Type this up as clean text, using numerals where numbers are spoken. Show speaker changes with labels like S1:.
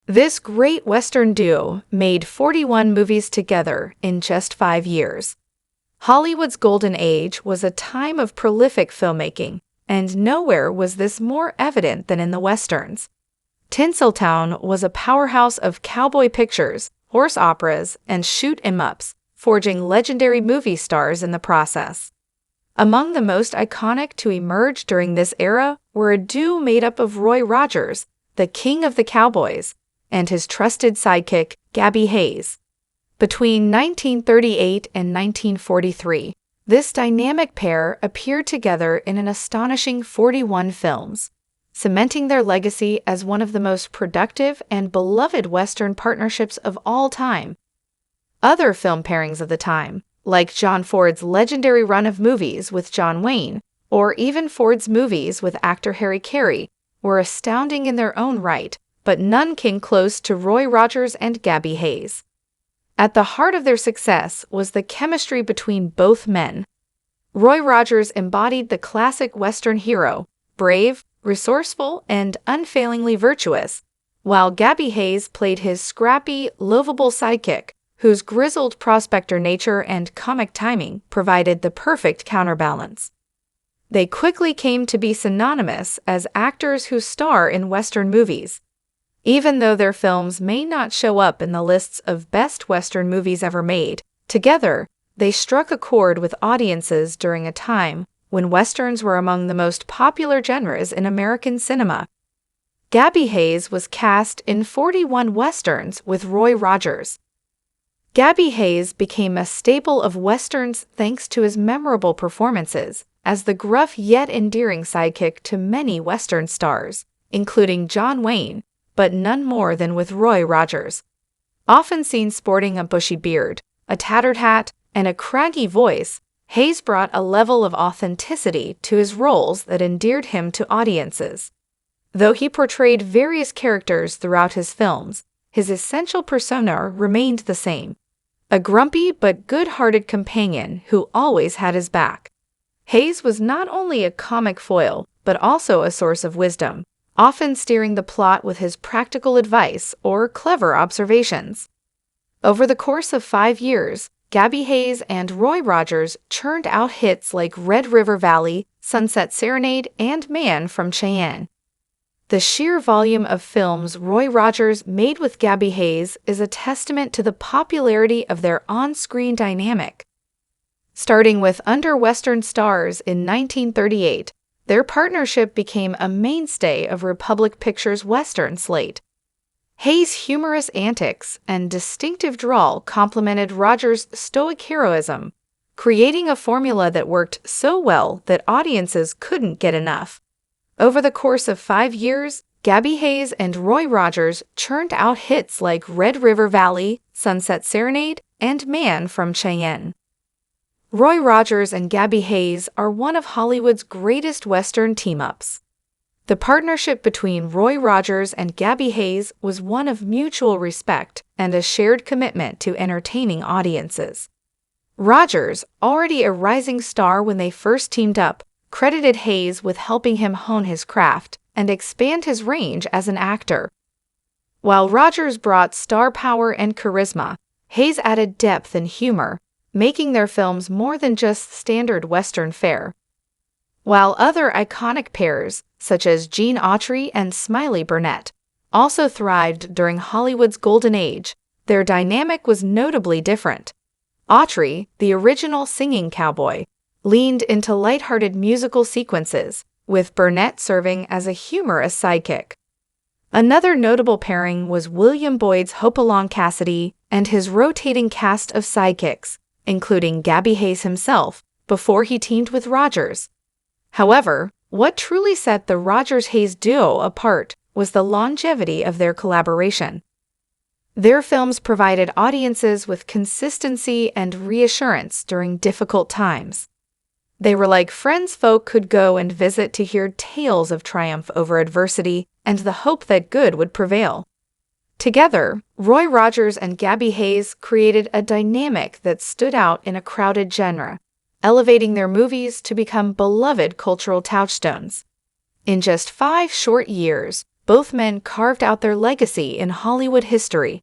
S1: This great Western duo made 41 movies together in just 5 years. Hollywood's golden age was a time of prolific filmmaking, and nowhere was this more evident than in the Westerns. Tinseltown was a powerhouse of cowboy pictures, horse operas, and shoot-'em-ups, forging legendary movie stars in the process. Among the most iconic to emerge during this era were a duo made up of Roy Rogers, the king of the cowboys, and his trusted sidekick, Gabby Hayes. Between 1938 and 1943, this dynamic pair appeared together in an astonishing 41 films, cementing their legacy as one of the most productive and beloved Western partnerships of all time. Other film pairings of the time, like John Ford's legendary run of movies with John Wayne, or even Ford's movies with actor Harry Carey, were astounding in their own right, but none came close to Roy Rogers and Gabby Hayes. At the heart of their success was the chemistry between both men. Roy Rogers embodied the classic Western hero, brave, resourceful, and unfailingly virtuous, while Gabby Hayes played his scrappy, lovable sidekick, whose grizzled prospector nature and comic timing provided the perfect counterbalance. They quickly came to be synonymous as actors who star in Western movies. Even though their films may not show up in the lists of best Western movies ever made, together, they struck a chord with audiences during a time when Westerns were among the most popular genres in American cinema. Gabby Hayes was cast in 41 Westerns with Roy Rogers. Gabby Hayes became a staple of Westerns thanks to his memorable performances as the gruff yet endearing sidekick to many Western stars, including John Wayne, but none more than with Roy Rogers. Often seen sporting a bushy beard, a tattered hat, and a craggy voice, Hayes brought a level of authenticity to his roles that endeared him to audiences. Though he portrayed various characters throughout his films, his essential persona remained the same: a grumpy but good-hearted companion who always had his back. Hayes was not only a comic foil, but also a source of wisdom, often steering the plot with his practical advice or clever observations. Over the course of 5 years, Gabby Hayes and Roy Rogers churned out hits like Red River Valley, Sunset Serenade, and Man from Cheyenne. The sheer volume of films Roy Rogers made with Gabby Hayes is a testament to the popularity of their on-screen dynamic. Starting with Under Western Stars in 1938, their partnership became a mainstay of Republic Pictures' Western slate. Hayes' humorous antics and distinctive drawl complemented Rogers' stoic heroism, creating a formula that worked so well that audiences couldn't get enough. Over the course of 5 years, Gabby Hayes and Roy Rogers churned out hits like Red River Valley, Sunset Serenade, and Man from Cheyenne. Roy Rogers and Gabby Hayes are one of Hollywood's greatest Western team-ups. The partnership between Roy Rogers and Gabby Hayes was one of mutual respect and a shared commitment to entertaining audiences. Rogers, already a rising star when they first teamed up, credited Hayes with helping him hone his craft and expand his range as an actor. While Rogers brought star power and charisma, Hayes added depth and humor, making their films more than just standard Western fare. While other iconic pairs, such as Gene Autry and Smiley Burnette, also thrived during Hollywood's golden age, their dynamic was notably different. Autry, the original singing cowboy, leaned into lighthearted musical sequences, with Burnette serving as a humorous sidekick. Another notable pairing was William Boyd's Hopalong Cassidy and his rotating cast of sidekicks, including Gabby Hayes himself, before he teamed with Rogers. However, what truly set the Rogers-Hayes duo apart was the longevity of their collaboration. Their films provided audiences with consistency and reassurance during difficult times. They were like friends folk could go and visit to hear tales of triumph over adversity and the hope that good would prevail. Together, Roy Rogers and Gabby Hayes created a dynamic that stood out in a crowded genre, elevating their movies to become beloved cultural touchstones. In just 5 short years, Both men carved out their legacy in Hollywood history,